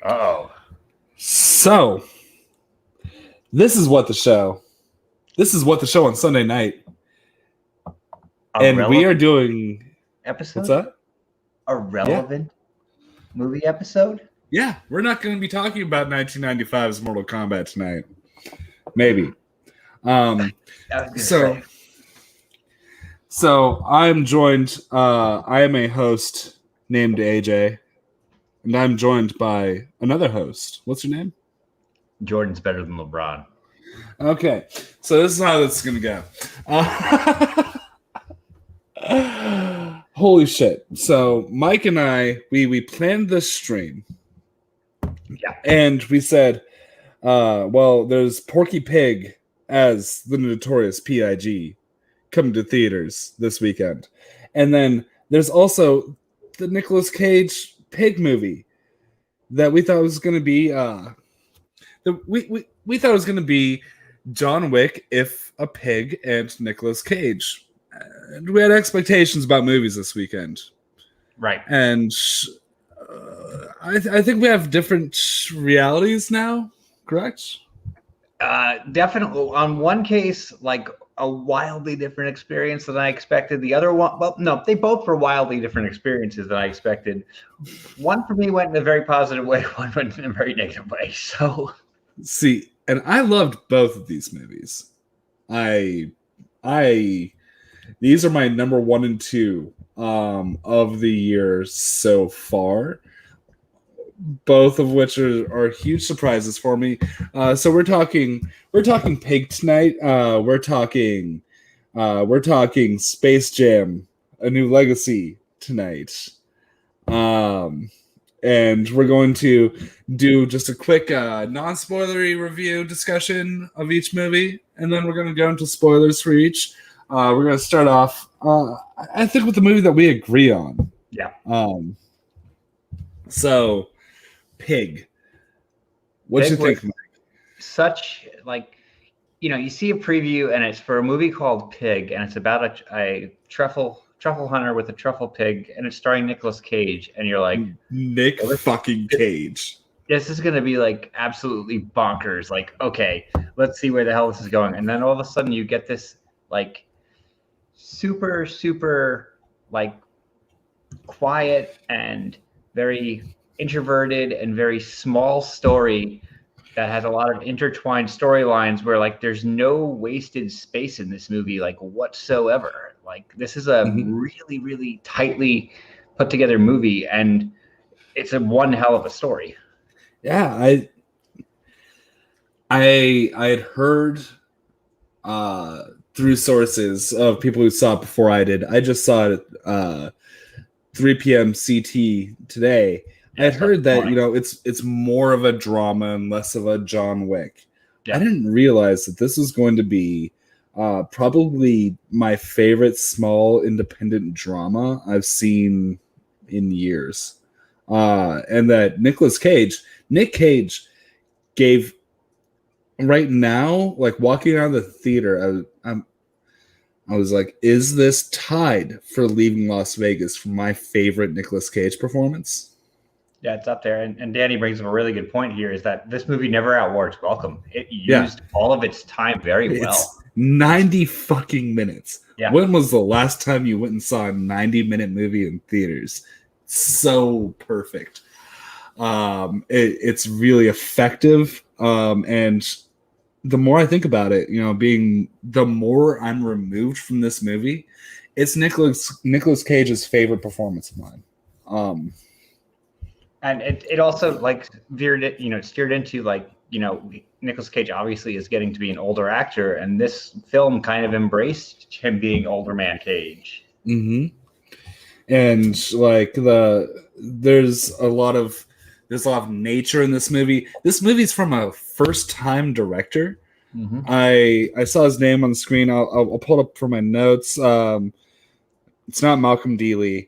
Oh, So, this is what the show. This is what the show on Sunday night. a And we are relevant doing... episode? What's that? A relevant movie episode? Yeah, we're not going to be talking about 1995's Mortal Kombat tonight. Maybe. I was gonna say. So I'm joined. I am a host named AJ, and I'm joined by another host. What's your name? Jordan's better than LeBron. Okay, so this is how this is gonna go. Holy shit! So Mike and I, we planned this stream. Yeah. And we said, well, there's Porky Pig as the notorious PIG coming to theaters this weekend. And then there's also the Nicolas Cage Pig movie that we thought was going to be we thought it was going to be John Wick if a pig and Nicolas Cage. And we had expectations about movies this weekend. Right. And I think we have different realities now, correct? Definitely. On one case, like a wildly different experience than I expected. The other one, well, no, they both were wildly different experiences than I expected. One for me went in a very positive way, one went in a very negative way. So, see, and I loved both of these movies. These are my number 1 and 2 of the year so far. Both of which are huge surprises for me. So we're talking Pig tonight. We're talking Space Jam: A New Legacy tonight. And we're going to do just a quick non-spoilery review discussion of each movie, and then we're going to go into spoilers for each. We're going to start off, I think, with the movie that we agree on. yeah. So, Pig. What do you think, Mike? Such, like, you see a preview and it's for a movie called Pig, and it's about a truffle hunter with a truffle pig, and it's starring Nicolas Cage, and you're like, Nick fucking Cage. This is going to be like absolutely bonkers. Like, okay, let's see where the hell this is going. And then all of a sudden you get this like super, super like quiet and very introverted and very small story that has a lot of intertwined storylines where like there's no wasted space in this movie like whatsoever. Like this is a really, really tightly put together movie, and it's a one hell of a story. Yeah, I had heard through sources of people who saw it before I did. I just saw it 3 p.m. CT today. I had heard that it's more of a drama and less of a John Wick. Yeah. I didn't realize that this was going to be probably my favorite small independent drama I've seen in years. And that Nick Cage gave right now, like walking out of the theater, I was like, is this tied for Leaving Las Vegas for my favorite Nicolas Cage performance? Yeah, it's up there. And Danny brings up a really good point here, is that this movie never outworked Welcome. It used all of its time very well. It's 90 fucking minutes. Yeah. When was the last time you went and saw a 90-minute movie in theaters? So perfect. It's really effective. And the more I think about it, the more I'm removed from this movie, it's Nicolas Cage's favorite performance of mine. And it also like steered into like, Nicolas Cage obviously is getting to be an older actor, and this film kind of embraced him being older man Cage. Mm-hmm. And like there's a lot of nature in this movie. This movie's from a first-time director. Mm-hmm. I saw his name on the screen. I'll pull it up for my notes. It's not Malcolm Dealey.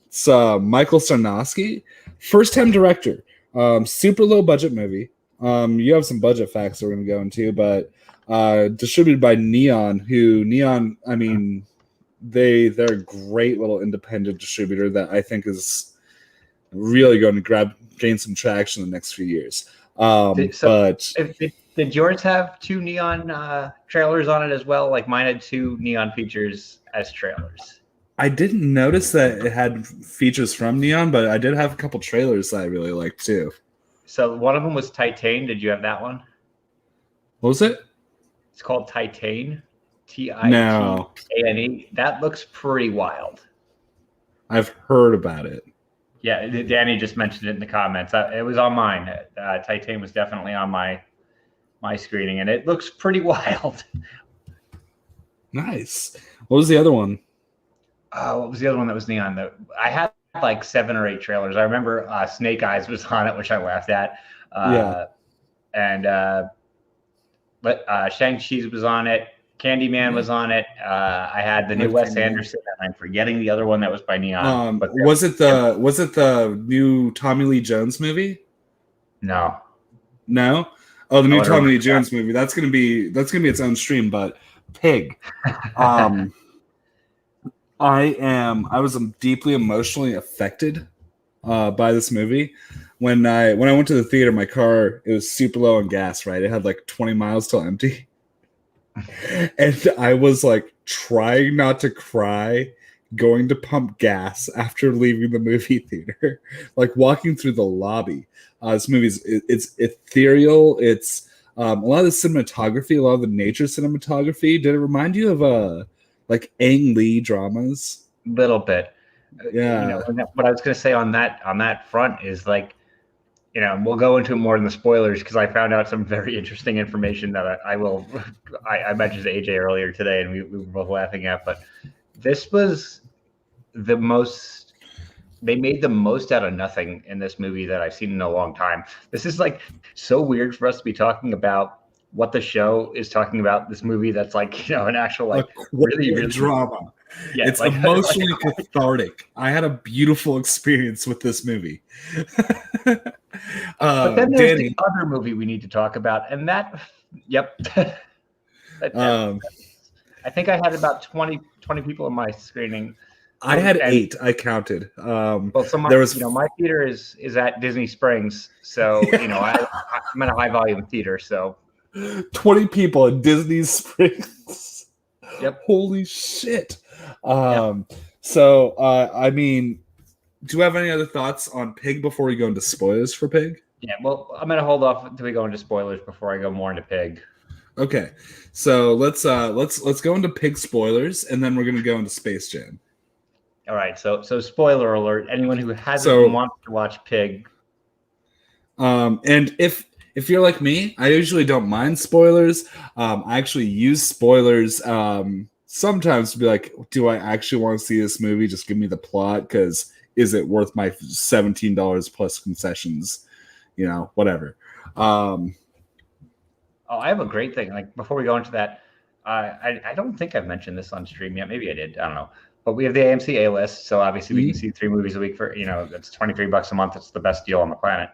It's Michael Sarnowski, first-time director. Super low budget movie. You have some budget facts that we're going to go into, but distributed by Neon. I mean, they're a great little independent distributor that I think is really going to gain some traction in the next few years. Did yours have 2 neon trailers on it as well? Like mine had 2 neon features as trailers. I didn't notice that it had features from Neon, but I did have a couple trailers that I really liked too. So one of them was Titan. Did you have that one? What was it? It's called Titan. No. Titane. That looks pretty wild. I've heard about it. Yeah, Danny just mentioned it in the comments. It was on mine. Titan was definitely on my screening, and it looks pretty wild. Nice. What was the other one? What was the other one that was neon? I had like 7 or 8 trailers. I remember Snake Eyes was on it, which I laughed at. And Shang-Chi was on it. Candyman was on it. I had the new Wes Anderson, and I'm forgetting the other one that was by Neon. But was it the new Tommy Lee Jones movie? No. Oh, the new Tommy Lee Jones movie. That's gonna be its own stream. But Pig. I was deeply emotionally affected by this movie. When I went to the theater, my car, it was super low on gas, right? It had like 20 miles till empty. And I was like trying not to cry, going to pump gas after leaving the movie theater, like walking through the lobby. This movie it's ethereal. It's a lot of the cinematography, a lot of the nature cinematography. Did it remind you of like Ang Lee dramas? Little bit. Yeah. What I was going to say on that front is like, we'll go into it more in the spoilers because I found out some very interesting information that I mentioned to AJ earlier today, and we were both laughing at. But this was they made the most out of nothing in this movie that I've seen in a long time. This is like so weird for us to be talking about what the show is talking about. This movie that's like, an actual like really drama. Yeah, it's like, emotionally cathartic. I had a beautiful experience with this movie. But then there's the other movie we need to talk about, and that, yep. I think I had about 20 people in my screening. I had 8. I counted. Well, so my theater is at Disney Springs, so I'm in a high volume theater. So 20 people at Disney Springs. Yep. Holy shit. So I mean, do you have any other thoughts on Pig before we go into spoilers for Pig? Yeah, well, I'm gonna hold off until we go into spoilers before I go more into Pig. Okay, so let's go into Pig spoilers, and then we're gonna go into Space Jam. All right, so spoiler alert: anyone who hasn't wanted to watch Pig. And if you're like me, I usually don't mind spoilers. I actually use spoilers sometimes to be like, do I actually want to see this movie? Just give me the plot, because is it worth my $17 plus concessions? Whatever. I have a great thing. Like, before we go into that, I don't think I've mentioned this on stream yet. Maybe I did. I don't know. But we have the AMC A list, so obviously we can see 3 movies a week for that's $23 a month. It's the best deal on the planet.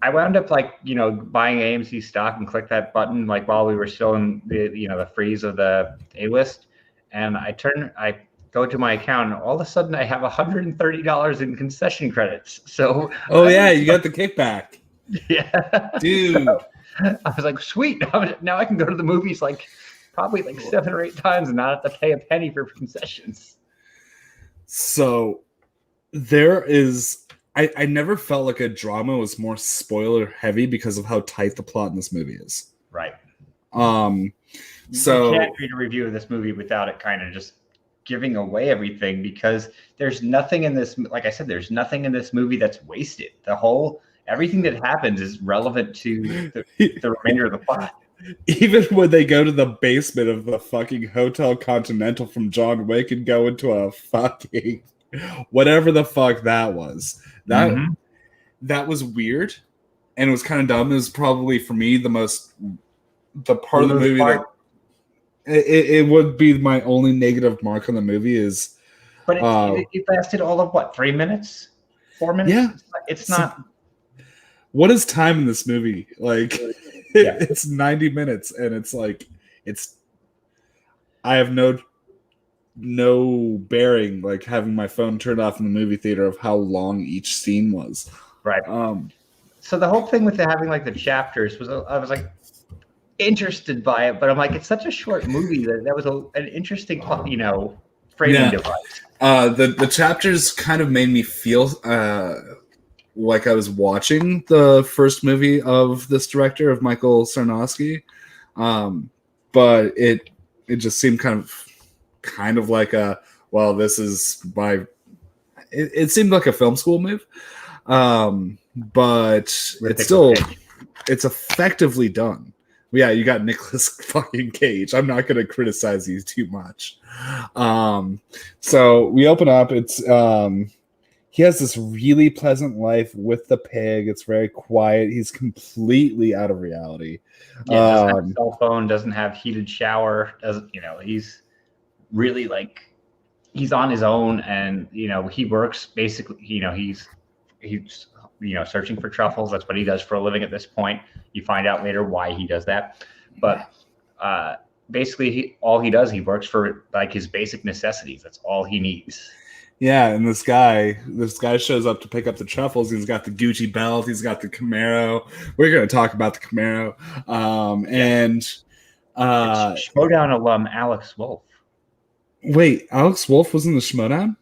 I wound up buying AMC stock and clicked that button while we were still in the freeze of the A list, and I go to my account, and all of a sudden I have $130 in concession credits. So you got the kickback. Yeah, dude. So I was like, sweet. Now I can go to the movies probably 7 or 8 times and not have to pay a penny for concessions. So there is. I never felt like a drama was more spoiler heavy because of how tight the plot in this movie is. Right. So you can't read a review of this movie without it kind of just giving away everything, because there's nothing in this. Like I said, there's nothing in this movie that's wasted. Everything that happens is relevant to the remainder of the plot. Even when they go to the basement of the fucking Hotel Continental from John Wick and go into a fucking whatever the fuck that was. That was weird, and it was kind of dumb. It was probably, for me, the part of the movie that it would be my only negative mark on the movie is. But it lasted all of what, 3 minutes, 4 minutes? Yeah, it's not. What is time in this movie? It's 90 minutes, and it's I have no no bearing, like having my phone turned off in the movie theater, of how long each scene was. Right. So the whole thing with having like the chapters was, I was like interested by it, but I'm like, it's such a short movie that was an interesting, framing device. The chapters kind of made me feel like I was watching the first movie of this director, of Michael Sarnowski, but it just seemed kind of like this is my. It seemed like a film school move, but it's effectively done. Yeah, you got Nicolas fucking Cage. I'm not going to criticize you too much. So we open up. It's he has this really pleasant life with the pig. It's very quiet. He's completely out of reality. Yeah, doesn't have a cell phone. Doesn't have heated shower. Doesn't he's really like he's on his own, and he works basically. He's searching for truffles. That's what he does for a living at this point. You find out later why he does that, but basically, all he does, he works for like his basic necessities. That's all he needs. Yeah, and this guy shows up to pick up the truffles. He's got the Gucci belt. He's got the Camaro. We're going to talk about the Camaro. And Schmodown alum Alex Wolff. Wait, Alex Wolff was in the Schmodown?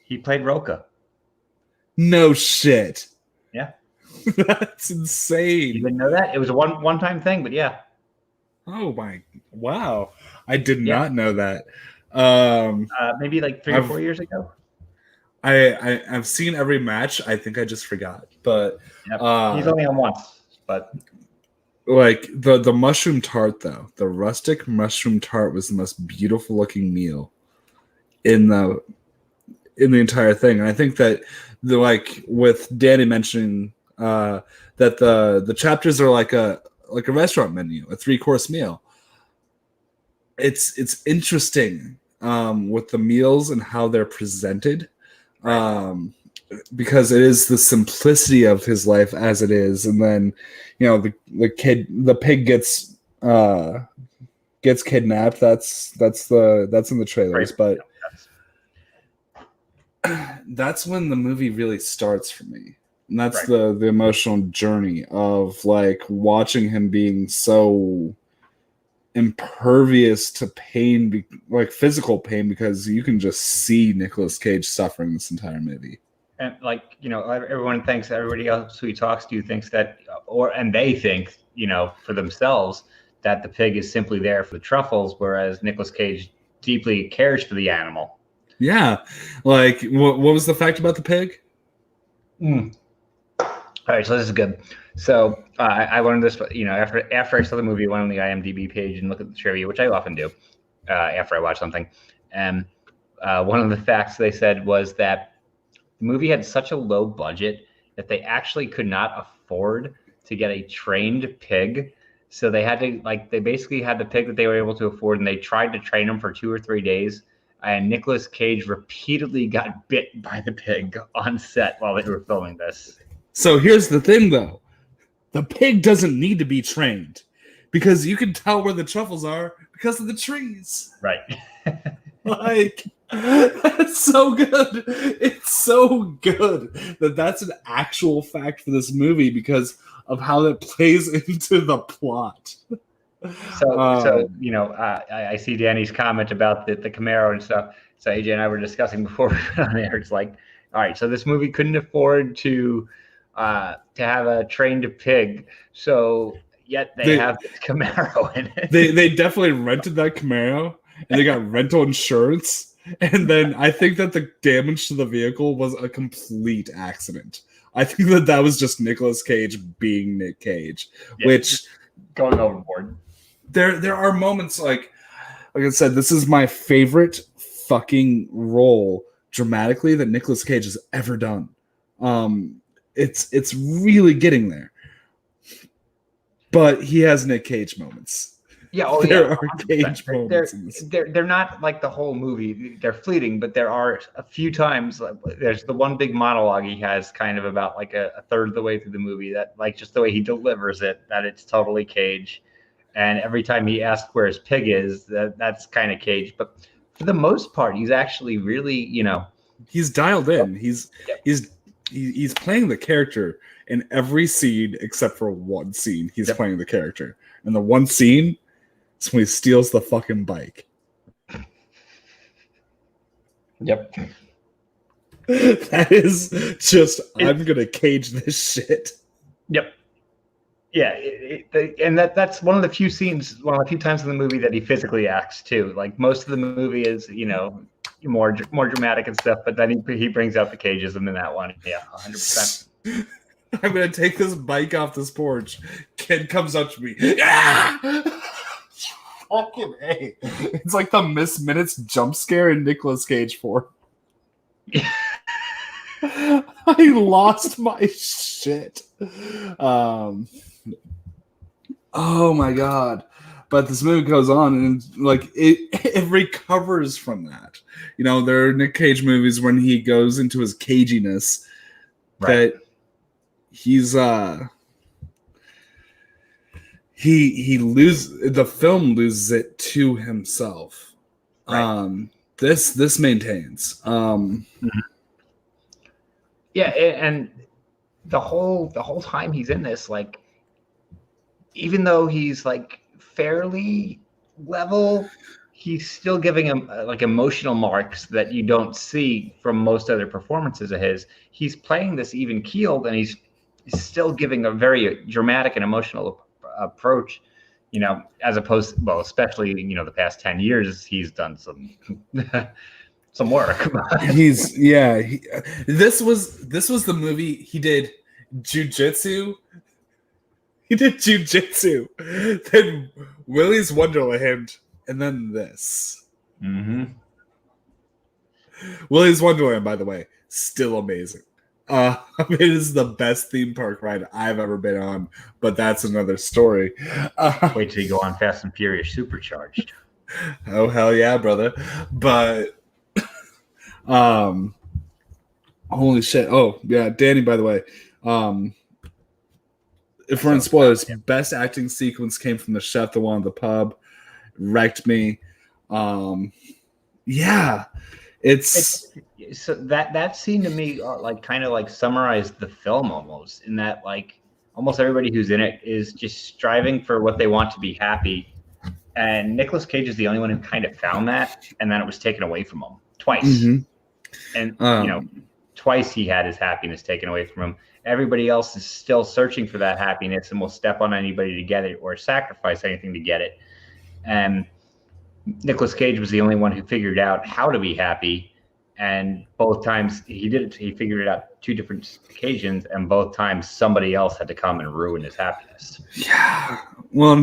He played Roca. No shit. Yeah. That's insane. You didn't know that? It was a one-time thing, but yeah. Oh my, wow. I did not know that. Maybe like 3 or 4 years ago. I've seen every match. I think I just forgot. But he's only on once. But like the mushroom tart, though, the rustic mushroom tart was the most beautiful looking meal in the entire thing. And I think that with Danny mentioning that the chapters are like a restaurant menu, a 3-course meal. It's interesting with the meals and how they're presented, because it is the simplicity of his life as it is, and then the pig gets kidnapped. That's in the trailers, but that's when the movie really starts for me. And that's the emotional journey of like watching him being so impervious to pain, like physical pain, because you can just see Nicolas Cage suffering this entire movie. And everybody else who he talks to thinks that, and they think, for themselves, that the pig is simply there for the truffles, whereas Nicolas Cage deeply cares for the animal. Yeah. Like, what was the fact about the pig? All right, so this is good. So I learned this, after I saw the movie, I went on the IMDb page and looked at the trivia, which I often do after I watch something. And one of the facts they said was that the movie had such a low budget that they actually could not afford to get a trained pig. So they had to, they basically had the pig that they were able to afford, and they tried to train him for 2 or 3 days. And Nicolas Cage repeatedly got bit by the pig on set while they were filming this. So here's the thing, though. The pig doesn't need to be trained, because you can tell where the truffles are because of the trees. Right. That's so good. It's so good that's an actual fact for this movie because of how that plays into the plot. So I see Danny's comment about the Camaro and stuff. So AJ and I were discussing before we went on there. It's like, all right, so this movie couldn't afford to have a trained pig, so yet they have this Camaro in it. They definitely rented that Camaro, and they got rental insurance, and then I think that the damage to the vehicle was a complete accident. I think that was just Nicolas Cage being Nick Cage, which going overboard. There are moments like I said, this is my favorite fucking role dramatically that Nicolas Cage has ever done. It's really getting there, but he has Nick Cage moments. Yeah, there are Cage moments. They're not like the whole movie. They're fleeting, but there are a few times. There's the one big monologue he has, kind of about like a third of the way through the movie, that like just the way he delivers it, that it's totally Cage. And every time he asks where his pig is, that's kind of Cage. But for the most part, he's actually really, he's dialed in. He's Yep. he's playing the character in every scene except for one scene. He's Yep. playing the character, and the one scene is when he steals the fucking bike. Yep. That is just, I'm gonna cage this shit. Yep. Yeah, and that's one of the few times in the movie that he physically acts too. Like most of the movie is, more dramatic and stuff, but then he brings out the cageism in that one. Yeah, 100%. I'm gonna take this bike off this porch. Kid comes up to me. Ah! Fucking A. It's like the Miss Minutes jump scare in Nicolas Cage 4. I lost my shit. Oh my god. But this movie goes on and like it recovers from that. There are Nick Cage movies when he goes into his caginess, Right. that he's he loses, the film loses it to himself. Right. This maintains. Yeah, and the whole time he's in this, like, even though he's like fairly level, he's still giving him like emotional marks that you don't see from most other performances of his. He's playing this even keeled, and he's still giving a very dramatic and emotional approach, as opposed to, well, especially, the past 10 years, he's done some some work. This was the movie he did jujitsu. He did jujitsu, then Willy's Wonderland, and then this. Mm-hmm. Willy's Wonderland, by the way, still amazing. It is the best theme park ride I've ever been on, but that's another story. Wait till you go on Fast and Furious Supercharged. Oh hell yeah, brother! But holy shit! Oh yeah, Danny. By the way, if we're in spoilers, best acting sequence came from the chef, the one at the pub. Wrecked me. Yeah, it's so that scene to me like kind of like summarized the film almost, in that like almost everybody who's in it is just striving for what they want to be happy, and Nicolas Cage is the only one who kind of found that, and then it was taken away from him twice. Mm-hmm. And twice he had his happiness taken away from him. Everybody else is still searching for that happiness and will step on anybody to get it or sacrifice anything to get it. And Nicolas Cage was the only one who figured out how to be happy. And both times he did it, he figured it out two different occasions, and both times somebody else had to come and ruin his happiness. Yeah. Well,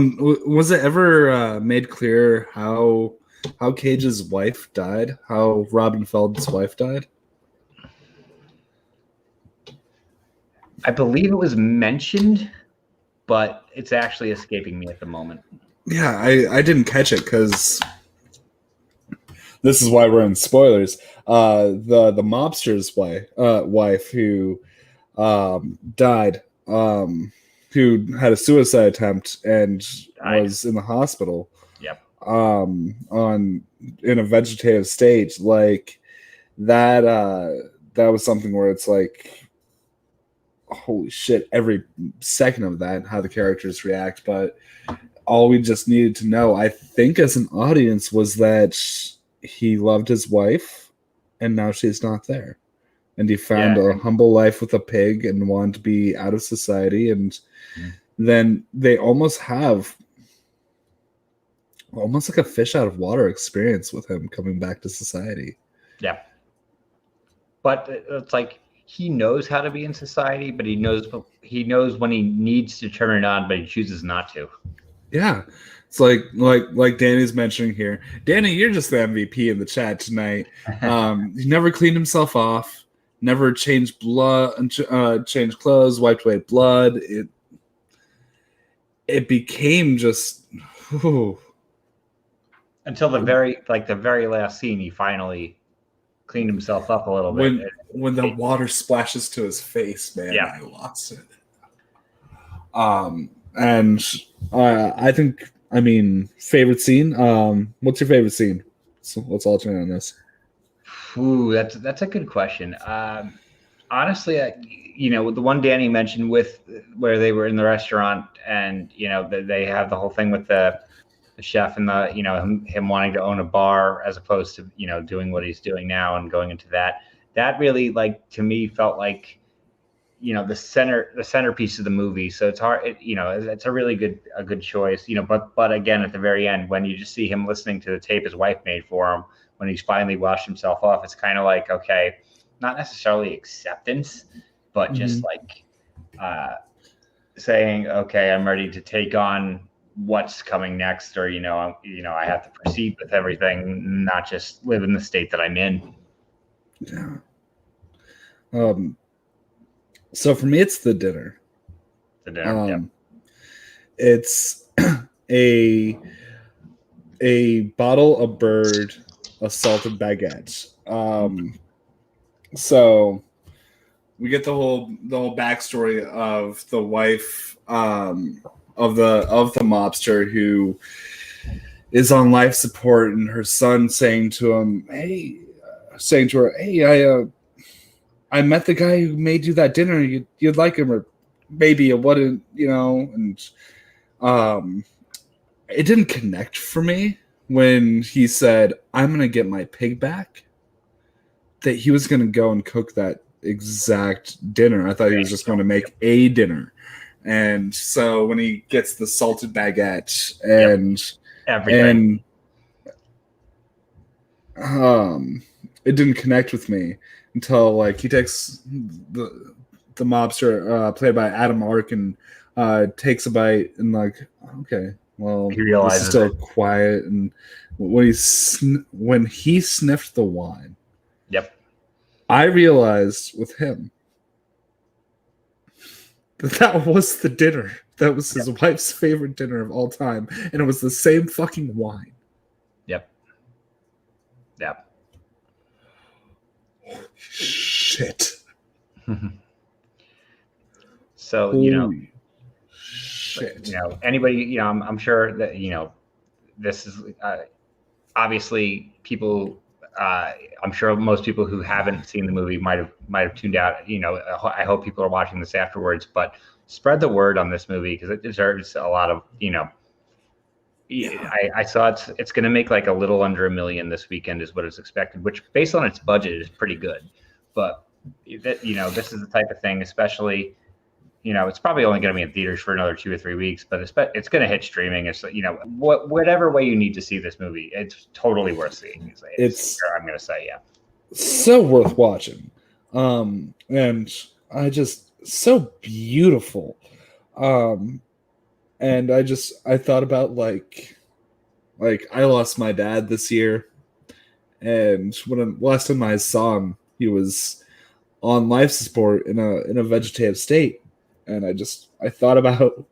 was it ever made clear how Cage's wife died? How Robin Feld's wife died? I believe it was mentioned, but it's actually escaping me at the moment. Yeah, I didn't catch it because this is why we're in spoilers. The mobster's wife who died, who had a suicide attempt and was in the hospital. Yep. In a vegetative state, like that. That was something where it's like, holy shit, every second of that, how the characters react. But all we just needed to know, I think, as an audience, was that he loved his wife and now she's not there. And he found a humble life with a pig and wanted to be out of society. And then they almost have like a fish out of water experience with him coming back to society. Yeah. But it's like, he knows how to be in society, but he knows when he needs to turn it on, but he chooses not to. Yeah. It's like Danny's mentioning here. Danny, you're just the MVP in the chat tonight. He never cleaned himself off, never changed changed clothes, wiped away blood. It became just until the very last scene, he finally cleaned himself up a little bit. When the water splashes to his face, man, I lost it. And I think, favorite scene. What's your favorite scene? let's alternate on this. Ooh, that's a good question. Honestly, the one Danny mentioned with where they were in the restaurant, and they have the whole thing with the chef and him wanting to own a bar as opposed to doing what he's doing now and going into that really, like, to me felt like the centerpiece of the movie. So it's hard, it's a really good choice, but again, at the very end, when you just see him listening to the tape his wife made for him when he's finally washed himself off, it's kind of like, okay, not necessarily acceptance, but just like saying, okay, I'm ready to take on what's coming next, or I have to proceed with everything, not just live in the state that I'm in. Yeah. So for me, it's the dinner. The dinner. Yeah. It's a bottle, a bird, a salted baguette. So we get the whole backstory of the wife of the mobster who is on life support, and her son saying to her, "Hey, I met the guy who made you that dinner. You'd like him, or maybe it wouldn't, And it didn't connect for me when he said, "I'm gonna get my pig back," that he was gonna go and cook that exact dinner. I thought he was just going to make a dinner. And so when he gets the salted baguette and everything, and it didn't connect with me until, like, he takes the mobster played by Adam Arkin, takes a bite and, like, okay, well, he realizes this is still quiet. And when he sniffed the wine, I realized with him that was the dinner. That was his wife's favorite dinner of all time. And it was the same fucking wine. Yep. Shit. So, shit. Anybody, I'm sure that, this is obviously people. I'm sure most people who haven't seen the movie might have tuned out. I hope people are watching this afterwards, but spread the word on this movie because it deserves a lot of. I saw it's going to make like a little under $1 million this weekend is what is expected, which based on its budget is pretty good. But this is the type of thing, especially. It's probably only going to be in theaters for another 2 or 3 weeks, but it's going to hit streaming. It's whatever way you need to see this movie, it's totally worth seeing. I'm going to say, so worth watching, and I just so beautiful, and I thought about like I lost my dad this year, and when last time I saw him, he was on life support in a vegetative state. And I thought about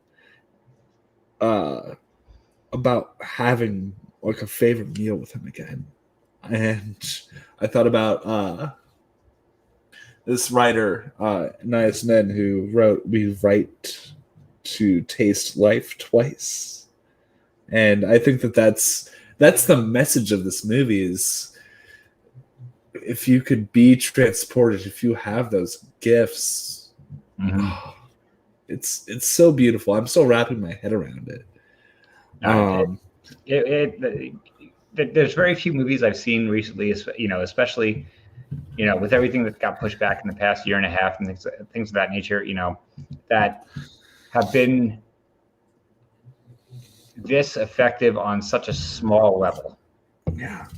having like a favorite meal with him again. And I thought about this writer, Nias Nen, who wrote "We Write to Taste Life Twice." And I think that's the message of this movie is if you could be transported, if you have those gifts, it's so beautiful. I'm still wrapping my head around it. There's very few movies I've seen recently, especially with everything that got pushed back in the past year and a half and things of that nature, that have been this effective on such a small level. Yeah.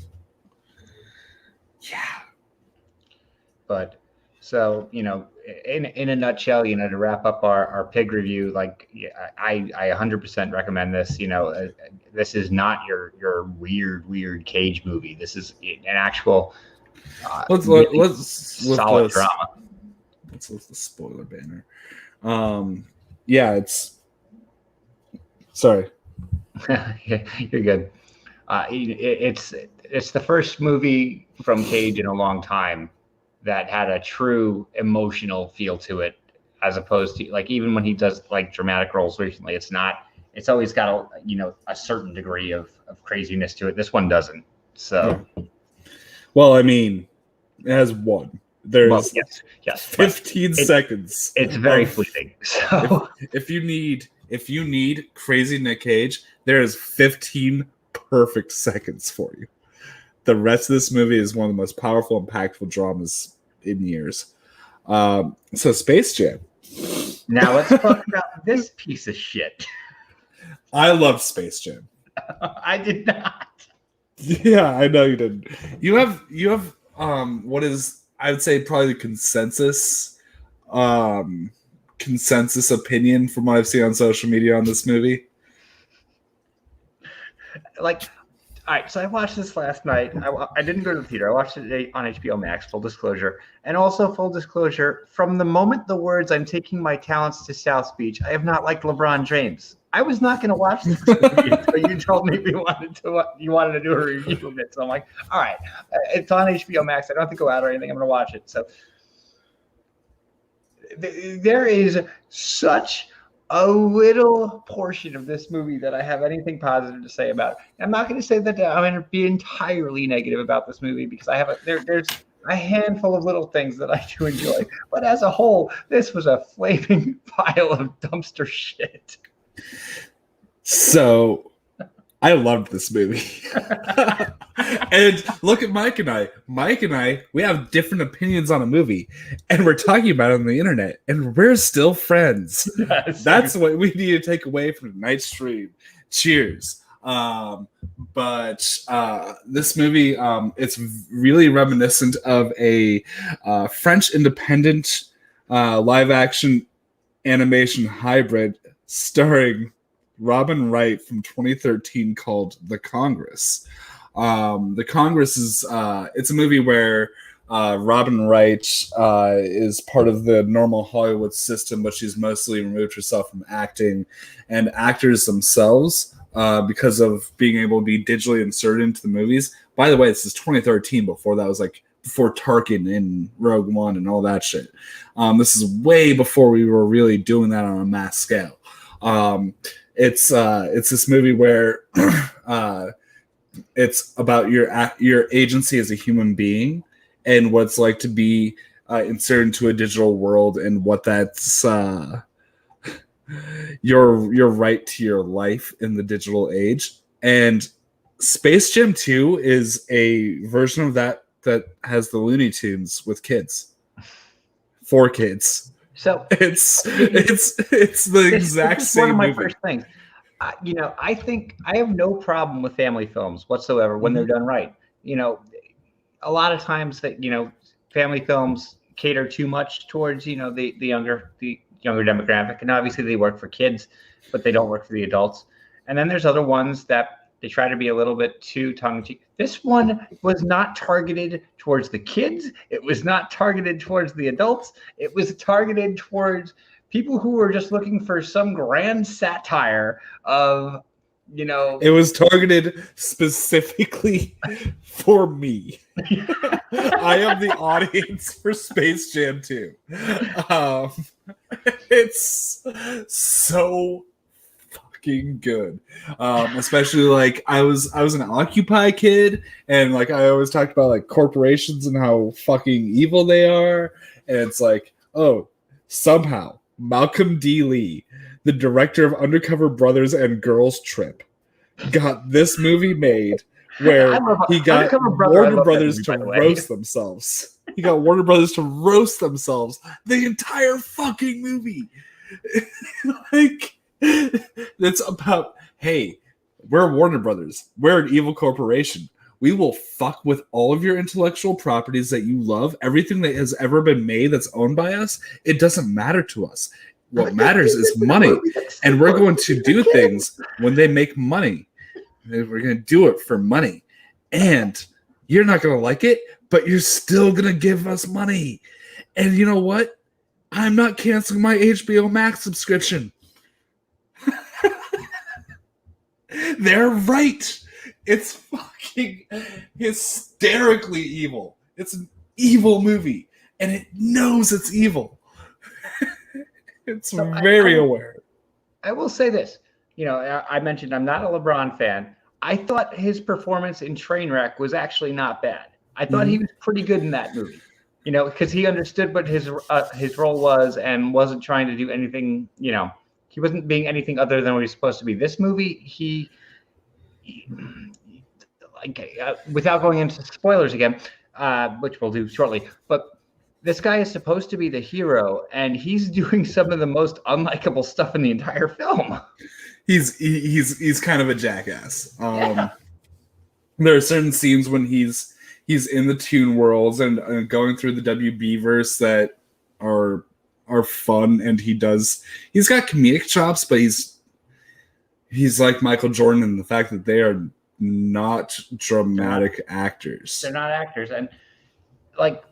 But so, in a nutshell, to wrap up our pig review, like I 100% recommend this. This is not your weird cage movie. This is an actual let's solid drama. Let's lift the spoiler banner. It's sorry. You're good. It's the first movie from Cage in a long time that had a true emotional feel to it, as opposed to, like, even when he does like dramatic roles recently, it's always got a certain degree of craziness to it. This one doesn't. So, well, I mean, it has one. There's yes, 15 seconds. It's very fleeting. So if you need crazy Nick Cage, there is 15 perfect seconds for you. The rest of this movie is one of the most powerful, impactful dramas in years. So Space Jam. Now let's talk about this piece of shit. I love Space Jam. I did not. Yeah, I know you didn't. You have what is, I would say, probably the consensus opinion from what I've seen on social media on this movie. Like, all right, so I watched this last night. I didn't go to the theater. I watched it on HBO Max, full disclosure. And also, full disclosure, from the moment the words "I'm taking my talents to South Beach," I have not liked LeBron James. I was not going to watch this movie until you told me you wanted to do a review of it. So I'm like, all right, it's on HBO Max. I don't have to go out or anything. I'm going to watch it. So there is such a little portion of this movie that I have anything positive to say about. I'm not going to say that I'm going to be entirely negative about this movie because I have there's a handful of little things that I do enjoy. But as a whole, this was a flaming pile of dumpster shit. So I loved this movie. And look at Mike and I. Mike and I, we have different opinions on a movie, and we're talking about it on the internet, and we're still friends. Yes. That's what we need to take away from tonight's stream. Cheers. But this movie, it's really reminiscent of a French independent live-action animation hybrid starring Robin Wright from 2013 called The Congress. The Congress is it's a movie where Robin Wright is part of the normal Hollywood system, but she's mostly removed herself from acting, and actors themselves, because of being able to be digitally inserted into the movies. By the way, this is 2013. Before that was like before Tarkin in Rogue One and all that shit. This is way before we were really doing that on a mass scale. It's this movie where it's about your agency as a human being and what it's like to be inserted into a digital world, and what that's your right to your life in the digital age. And Space Jam 2 is a version of that has the Looney Tunes with kids, for kids. So it's the exact same. One of my movie. First things. I think I have no problem with family films whatsoever when they're done right. A lot of times that family films cater too much towards the younger demographic, and obviously they work for kids, but they don't work for the adults. And then there's other ones that they try to be a little bit too tongue-in-cheek. This one was not targeted towards the kids. It was not targeted towards the adults. It was targeted towards people who were just looking for some grand satire of, It was targeted specifically for me. I am the audience for Space Jam 2. It's so fucking good. Especially like I was an Occupy kid, and like I always talked about like corporations and how fucking evil they are. And it's like, oh, somehow Malcolm D. Lee, the director of Undercover Brothers and Girls Trip, got this movie made where he got Warner Brothers to roast themselves. He got Warner Brothers to roast themselves the entire fucking movie. Like, it's about, hey, we're Warner Brothers. We're an evil corporation. We will fuck with all of your intellectual properties that you love. Everything that has ever been made that's owned by us, it doesn't matter to us. What matters is money. And we're going to do things when they make money. We're going to do it for money. And you're not going to like it, but you're still going to give us money. And you know what? I'm not canceling my HBO Max subscription. They're right. It's fucking hysterically evil. It's an evil movie, and it knows it's evil. It's very aware. I will say this. I mentioned I'm not a LeBron fan. I thought his performance in Trainwreck was actually not bad. I thought he was pretty good in that movie, because he understood what his role was and wasn't trying to do anything. He wasn't being anything other than what he's supposed to be. This movie, he without going into spoilers again, which we'll do shortly, but this guy is supposed to be the hero, and he's doing some of the most unlikable stuff in the entire film. He's kind of a jackass. There are certain scenes when he's in the Toon Worlds and going through the WB verse that are fun, and he's got comedic chops, but he's like Michael Jordan in the fact that they are not dramatic actors. They're not actors, and like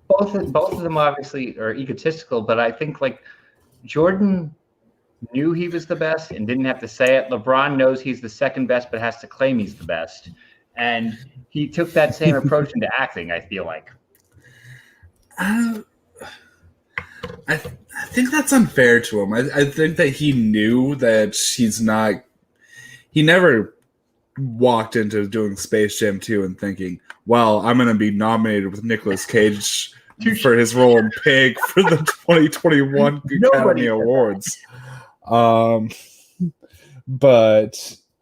both of them obviously are egotistical, but I think like Jordan knew he was the best and didn't have to say it. LeBron knows he's the second best, but has to claim he's the best. And he took that same approach into acting, I feel like. I think that's unfair to him. I think that he knew that he never walked into doing Space Jam 2 and thinking, well, I'm going to be nominated with Nicolas Cage for his role in Pig for the 2021 Academy Awards. But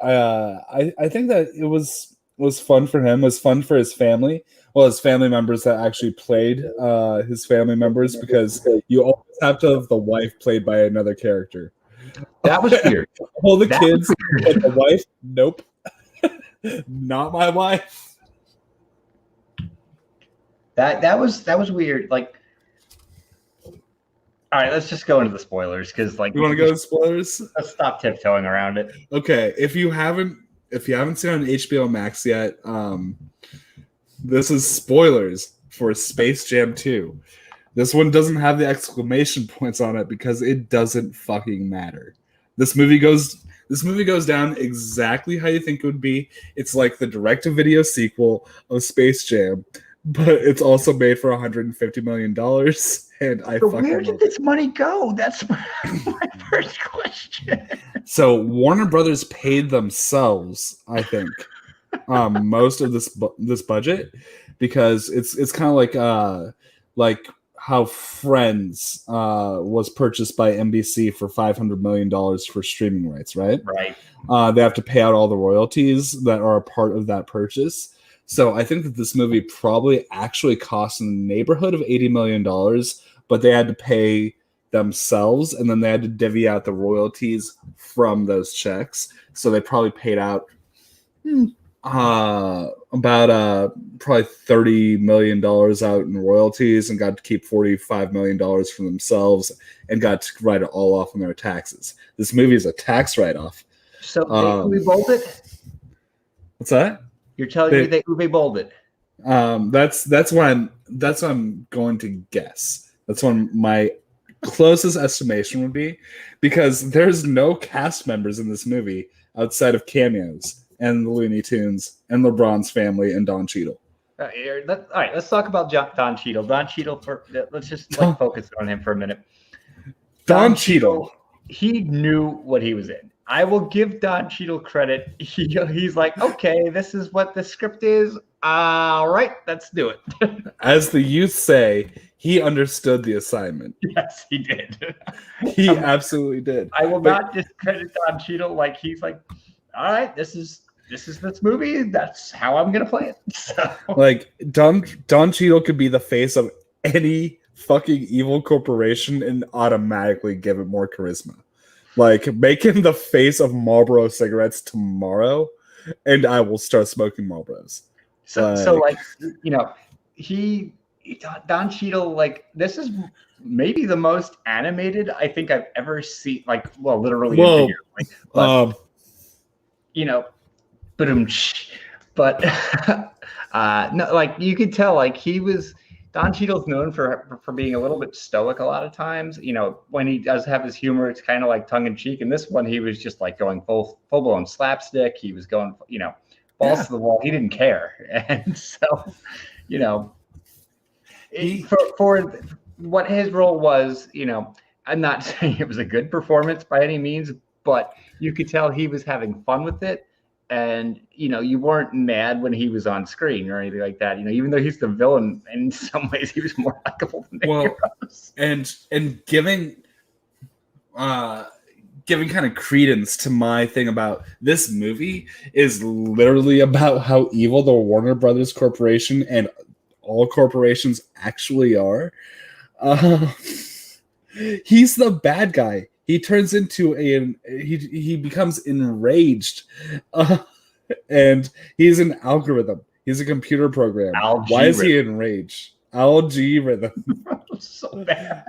I think that it was fun for him. It was fun for his family. Well, his family members that actually played his family members, because you always have to have the wife played by another character. That was weird. All the kids, but the wife, nope. Not my wife. That was weird. Like, all right, let's just go into the spoilers, because like you want to go to spoilers. Let's stop tiptoeing around it. Okay, if you haven't seen it on HBO Max yet, this is spoilers for Space Jam 2. This one doesn't have the exclamation points on it because it doesn't fucking matter. This movie goes down exactly how you think it would be. It's like the direct-to-video sequel of Space Jam, but it's also made for $150 million. And where did this money go? That's my first question. So Warner Brothers paid themselves, I think, most of this budget, because it's kind of like how Friends was purchased by NBC for $500 million for streaming rights, right? Right. They have to pay out all the royalties that are a part of that purchase. So I think that this movie probably actually cost in the neighborhood of $80 million, but they had to pay themselves, and then they had to divvy out the royalties from those checks. So they probably paid out about probably $30 million out in royalties, and got to keep $45 million for themselves, and got to write it all off on their taxes. This movie is a tax write-off. So they Uwe it? What's that? You're telling me they Uwe bowled it? That's what I'm going to guess. That's what my closest estimation would be, because there's no cast members in this movie outside of cameos and the Looney Tunes and LeBron's family and Don Cheadle. All right, let's talk about Don Cheadle. Don Cheadle, let's just focus on him for a minute. Don Cheadle, he knew what he was in. I will give Don Cheadle credit. He's like, okay, this is what the script is. All right, let's do it. As the youth say, he understood the assignment. Yes, he did. He absolutely did. I will not discredit Don Cheadle. Like, he's like, all right, this is this movie. That's how I'm gonna play it. So. Like Don Cheadle could be the face of any fucking evil corporation and automatically give it more charisma. Like, make him the face of Marlboro cigarettes tomorrow, and I will start smoking Marlboros. So Don Cheadle, like, this is maybe the most animated I think I've ever seen. Like, well, literally, but no, like, you could tell, like, Don Cheadle's known for being a little bit stoic a lot of times. When he does have his humor, it's kind of like tongue in cheek. And this one, he was just like going full blown slapstick. He was going, balls to the wall. He didn't care. And so, for what his role was, I'm not saying it was a good performance by any means, but you could tell he was having fun with it. and you weren't mad when he was on screen or anything like that. Even though he's the villain, in some ways he was more likable than the heroes. And giving kind of credence to my thing about this movie is literally about how evil the Warner Brothers Corporation and all corporations actually are. He's the bad guy. He turns into he becomes enraged, and he's an algorithm. He's a computer program. Why is he enraged? Algorithm. So bad.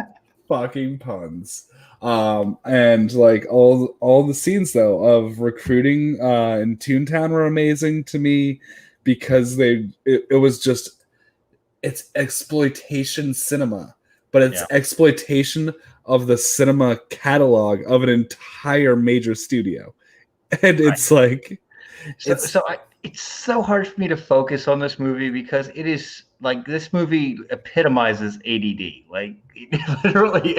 Fucking puns. And like all the scenes though of recruiting in Toontown were amazing to me because it was just, it's exploitation cinema, but it's exploitation of the cinema catalog of an entire major studio. And it's like it's so hard for me to focus on this movie because it is like, this movie epitomizes ADD. Like, literally,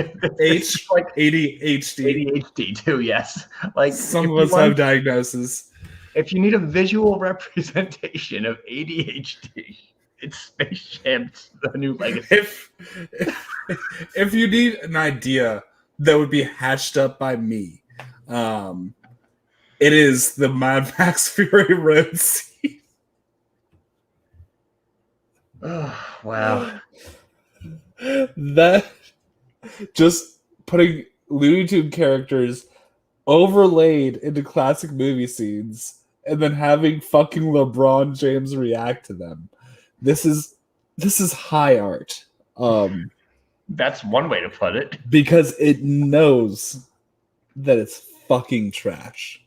ADHD too. Yes, like some of us have diagnoses. If you need a visual representation of ADHD, it's Space Jam: The New Legacy. If you need an idea that would be hatched up by me, it is the Mad Max Fury Road scene. Oh, wow. That, just putting Looney Tune characters overlaid into classic movie scenes and then having fucking LeBron James react to them. This is high art. That's one way to put it. Because it knows that it's fucking trash.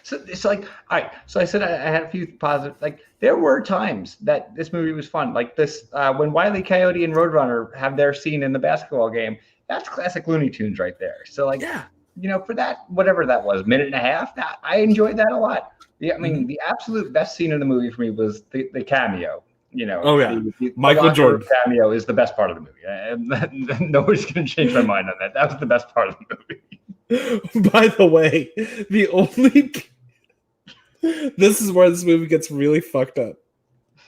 So it's like, all right. So I said I had a few positive. Like, there were times that this movie was fun. Like this, when Wile E. Coyote and Roadrunner have their scene in the basketball game. That's classic Looney Tunes right there. So like, for that, whatever that was, minute and a half, I enjoyed that a lot. Yeah, I mean, the absolute best scene in the movie for me was the cameo. The Michael Jordan cameo is the best part of the movie. And nobody's going to change my mind on that. That was the best part of the movie. By the way, this is where this movie gets really fucked up.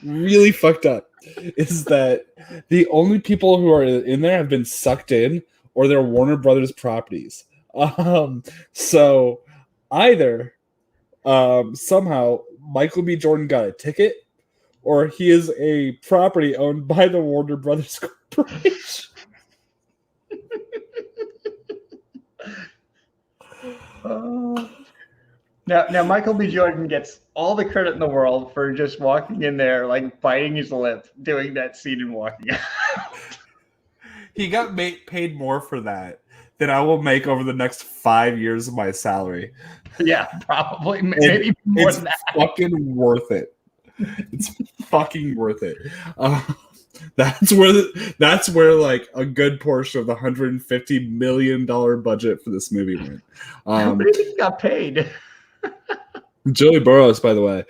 Really fucked up is that the only people who are in there have been sucked in, or they're Warner Brothers properties. So either somehow Michael B. Jordan got a ticket, or he is a property owned by the Warner Brothers Corporation. Now Michael B. Jordan gets all the credit in the world for just walking in there, like biting his lip, doing that scene and walking out. He got paid more for that than I will make over the next 5 years of my salary. Yeah, probably. Maybe more than that. It's fucking worth it. It's fucking worth it. That's where like a good portion of the $150 million budget for this movie went. But he got paid. Joey Burrows, by the way.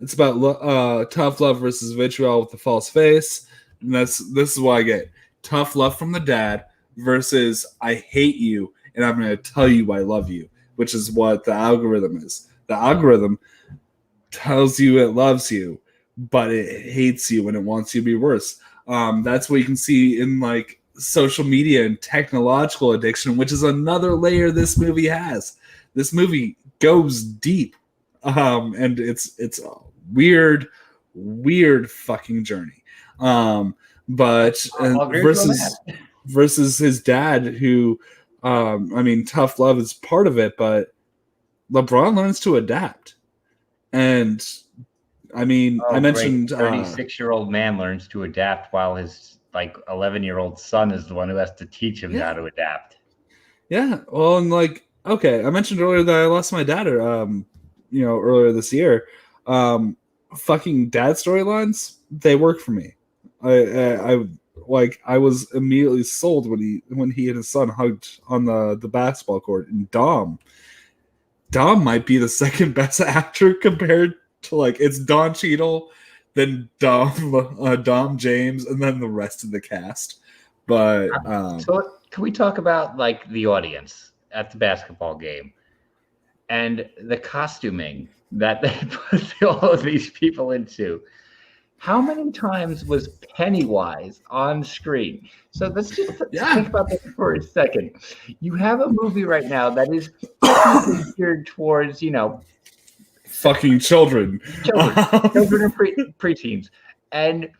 It's about tough love versus vitriol with the false face. And this is what I get. Tough love from the dad versus I hate you and I'm going to tell you I love you, which is what the algorithm is. The algorithm tells you it loves you, but it hates you and it wants you to be worse. That's what you can see in like social media and technological addiction, which is another layer this movie has. This movie goes deep, and it's a weird fucking journey. But versus his dad, who, I mean, tough love is part of it, but LeBron learns to adapt. And I mean, I mentioned 36-year-old man learns to adapt while his like 11-year-old son is the one who has to teach him how to adapt. Yeah, well, and like, okay, I mentioned earlier that I lost my dad, earlier this year. Fucking dad storylines, they work for me. I was immediately sold when he and his son hugged on the basketball court. And Dom might be the second best actor compared to like it's Don Cheadle, then Dom James, and then the rest of the cast. But so can we talk about like the audience at the basketball game and the costuming that they put all of these people into. How many times was Pennywise on screen? So let's just think about this for a second. You have a movie right now that is technically geared towards, fucking children and preteens. And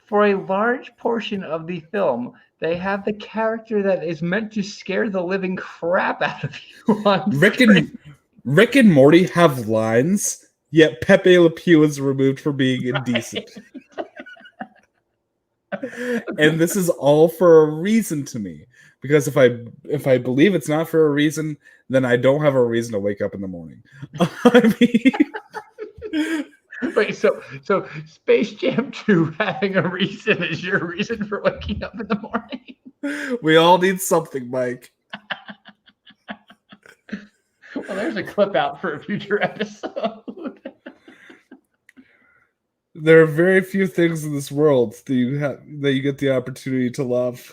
for a large portion of the film, they have the character that is meant to scare the living crap out of you on screen. Rick and Morty have lines, yet Pepe Le Pew is removed for being indecent. And this is all for a reason to me. Because if I believe it's not for a reason, then I don't have a reason to wake up in the morning. I mean, wait, so Space Jam 2 having a reason is your reason for waking up in the morning? We all need something, Mike. Well, there's a clip out for a future episode. There are very few things in this world that you get the opportunity to love.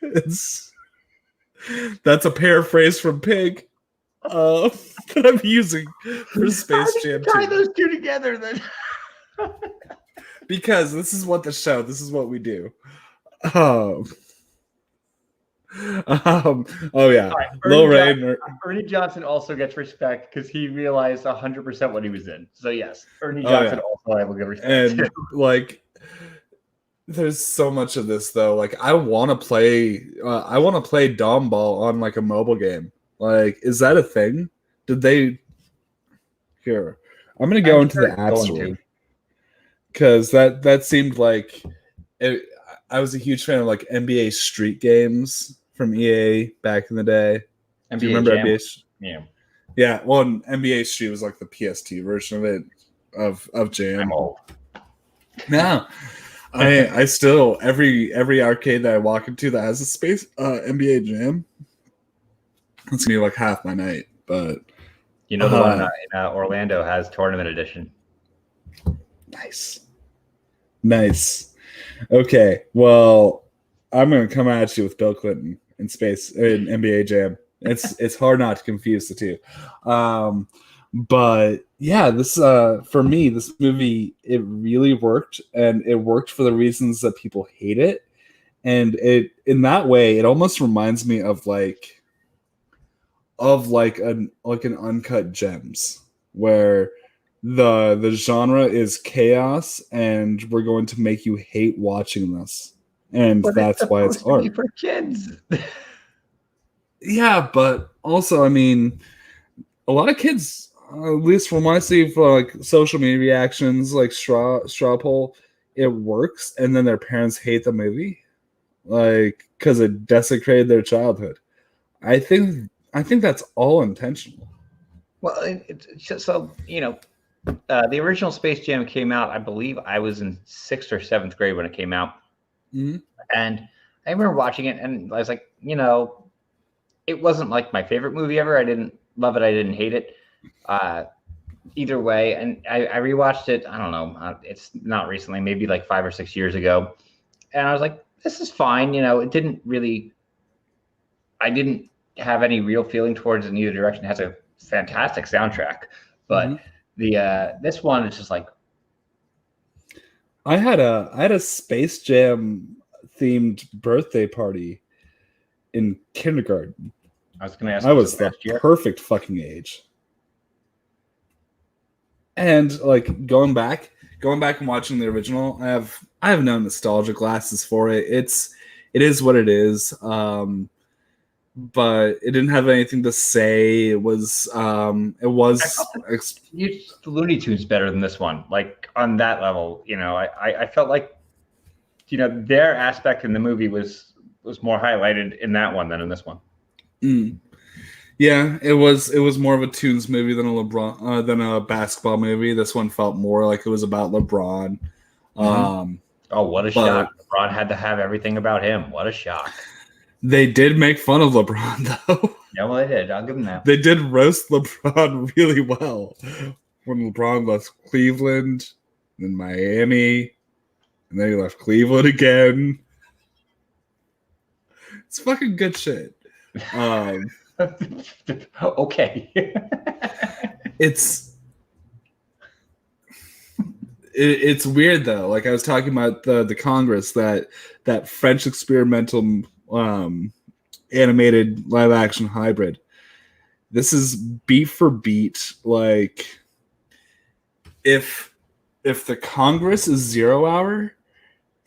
That's a paraphrase from Pig that I'm using for Space Jam 2. Tie those two together then. Because this is what we do. Oh yeah, right, Ernie Johnson also gets respect because he realized 100% what he was in. So yes, Ernie Johnson also I will give respect. And to. Like, there's so much of this though. Like, I want to play Dom Ball on like a mobile game. Like, is that a thing? Did they? Here, I'm gonna go into the App Store because that seemed like it. I was a huge fan of like NBA Street games from EA back in the day. Do you remember Jam? NBA? Yeah. Yeah. Well, NBA Street was like the PS2 version of it of Jam. I'm old. No, I still every arcade that I walk into that has a space NBA Jam. It's gonna be like half my night, but the one in Orlando has Tournament Edition. Nice. Okay, well, I'm gonna come at you with Bill Clinton in NBA Jam. It's hard not to confuse the two. But yeah, this for me, this movie, it really worked, and it worked for the reasons that people hate it. And it, in that way, it almost reminds me of an Uncut Gems, where the genre is chaos, and we're going to make you hate watching this, and that's why it's art for kids. Yeah, but also, I mean, a lot of kids, at least from what I see for like social media reactions, like straw poll, it works, and then their parents hate the movie, like, because it desecrated their childhood. I think that's all intentional. Well, it's just so the original Space Jam came out. I believe I was in 6th or 7th grade when it came out, and I remember watching it, and I was like, it wasn't like my favorite movie ever. I didn't love it. I didn't hate it. Either way, and I rewatched it. I don't know. It's not recently, maybe like 5 or 6 years ago, and I was like, this is fine. It didn't really. I didn't have any real feeling towards it in either direction. It has a fantastic soundtrack, but this one is just like. I had a Space Jam themed birthday party in kindergarten. I was going to ask. I was the perfect fucking age. And like going back and watching the original, I have no nostalgia glasses for it. It is what it is. But it didn't have anything to say. It was the Looney Tunes better than this one. Like on that level, I felt like their aspect in the movie was more highlighted in that one than in this one. Yeah, it was more of a Tunes movie than a basketball movie. This one felt more like it was about LeBron. Oh, what a shock! LeBron had to have everything about him. What a shock! They did make fun of LeBron, though. Yeah, well, they did. I'll give them that. They did roast LeBron really well. When LeBron left Cleveland, then Miami, and then he left Cleveland again. It's fucking good shit. Okay. It's weird though. Like I was talking about the Congress, that French experimental animated live action hybrid. This is beat for beat. Like if the Congress is 0 Hour,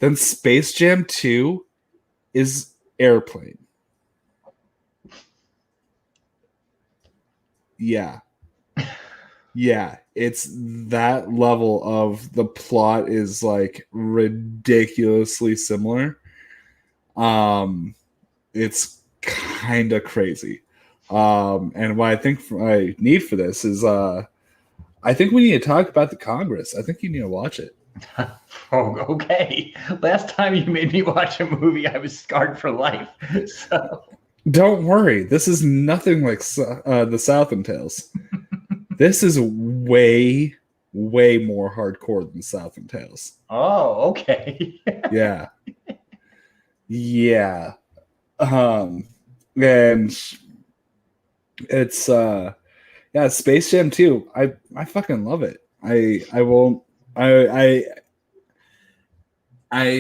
then Space Jam 2 is Airplane. Yeah. Yeah, it's that level of the plot is like ridiculously similar. It's kind of crazy. And what I think I need for this is I think we need to talk about the Congress. I think you need to watch it. Oh, okay. Last time you made me watch a movie, I was scarred for life. So Don't worry, this is nothing like the Southland Tales. This is way more hardcore than Southland Tales. Oh, okay. Yeah. Yeah. And it's Space Jam 2. I fucking love it. I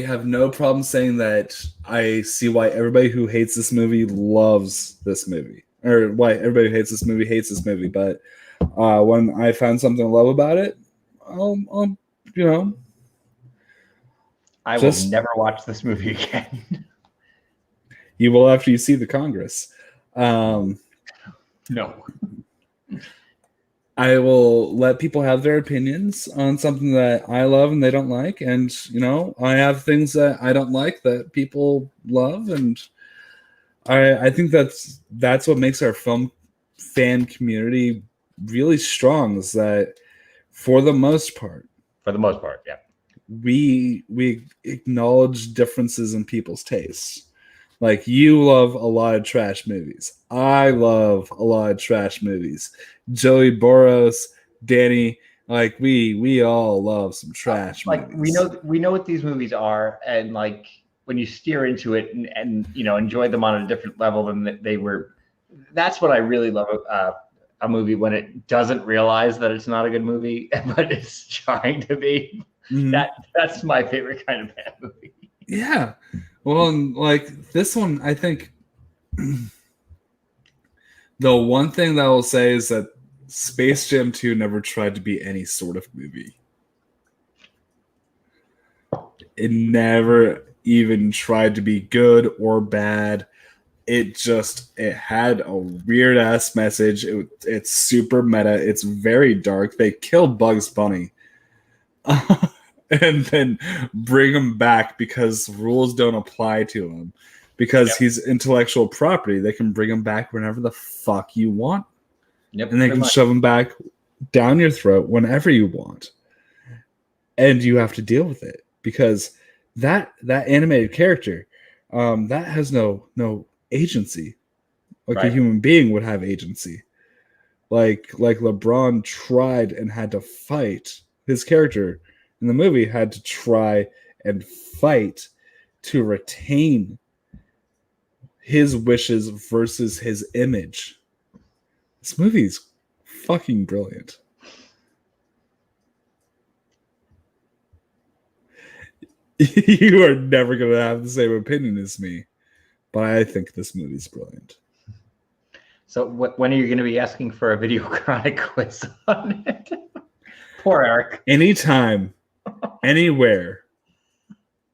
have no problem saying that I see why everybody who hates this movie loves this movie, or why everybody who hates this movie. But when I found something to love about it, I'll I will never watch this movie again. You will after you see the Congress. No. I will let people have their opinions on something that I love and they don't like. And, I have things that I don't like that people love. And I think that's what makes our film fan community really strong, is that for the most part, yeah, we acknowledge differences in people's tastes. Like, you love a lot of trash movies. I love a lot of trash movies. Joey Boros, Danny, like we all love some trash movies. We know what these movies are, and like when you steer into it and enjoy them on a different level than they were. That's what I really love a movie, when it doesn't realize that it's not a good movie, but it's trying to be. Mm-hmm. That's my favorite kind of bad movie. Yeah. Well, and like this one, I think the one thing that I will say is that Space Jam 2 never tried to be any sort of movie. It never even tried to be good or bad. It had a weird ass message. It's super meta. It's very dark. They killed Bugs Bunny. And then bring him back because rules don't apply to him. Because he's intellectual property, they can bring him back whenever the fuck you want. Yep, and they can shove him back down your throat whenever you want. And you have to deal with it. Because that animated character, that has no agency. Like a human being would have agency. Like LeBron tried and had to fight. His character in the movie had to try and fight to retain his wishes versus his image. This movie's fucking brilliant. You are never going to have the same opinion as me, but I think this movie's brilliant. So when are you going to be asking for a Video Chronic quiz on it? Poor Eric. Anytime, anywhere,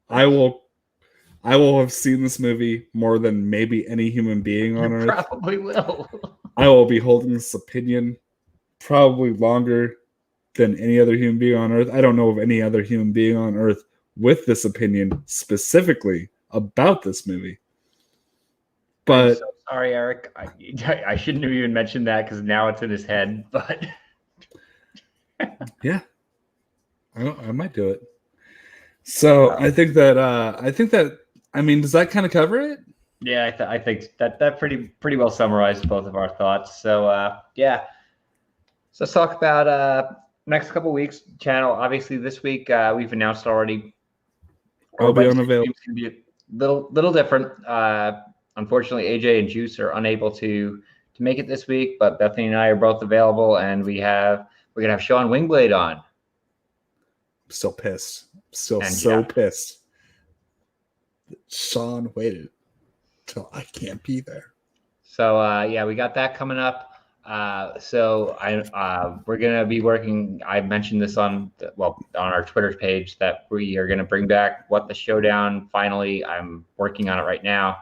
I will have seen this movie more than maybe any human being on Earth. Probably will. I will be holding this opinion probably longer than any other human being on Earth. I don't know of any other human being on Earth with this opinion specifically about this movie. But I'm so sorry, Eric. I shouldn't have even mentioned that because now it's in his head. But yeah, I might do it. So I think that I mean, does that kind of cover it? Yeah, I think that pretty well summarized both of our thoughts. So yeah, so let's talk about next couple weeks. Channel, obviously this week we've announced already. I'll be unavailable. It's going to be a little different. Unfortunately, AJ and Juice are unable to to make it this week, but Bethany and I are both available, and we're gonna have Sean Wingblade on. I'm still pissed. Still And so Jeff. pissed. Sean waited till I can't be there. So yeah, we got that coming up. We're gonna be working. I mentioned this on our Twitter page that we are gonna bring back What the Showdown. Finally, I'm working on it right now.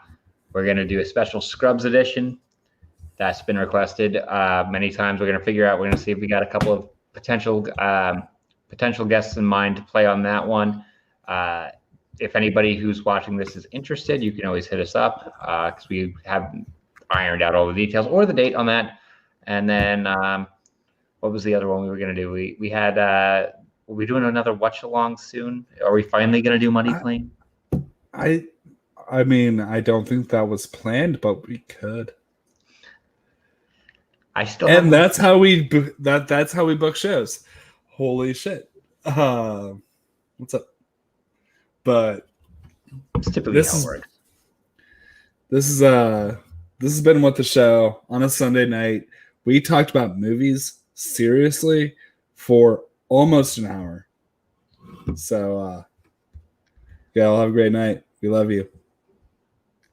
We're gonna do a special Scrubs edition that's been requested many times. We're gonna see if we got a couple of potential guests in mind to play on that one. If anybody who's watching this is interested, you can always hit us up because we have ironed out all the details or the date on that. And then what was the other one we were going to do? We had are we doing another watch along soon? Are we finally going to do Money Plane? I mean, I don't think that was planned, but we could. That's how we book shows. Holy shit! What's up? But it's typically how it works. This has been What the Show on a Sunday night. We talked about movies seriously for almost an hour. So, yeah, I'll have a great night. We love you.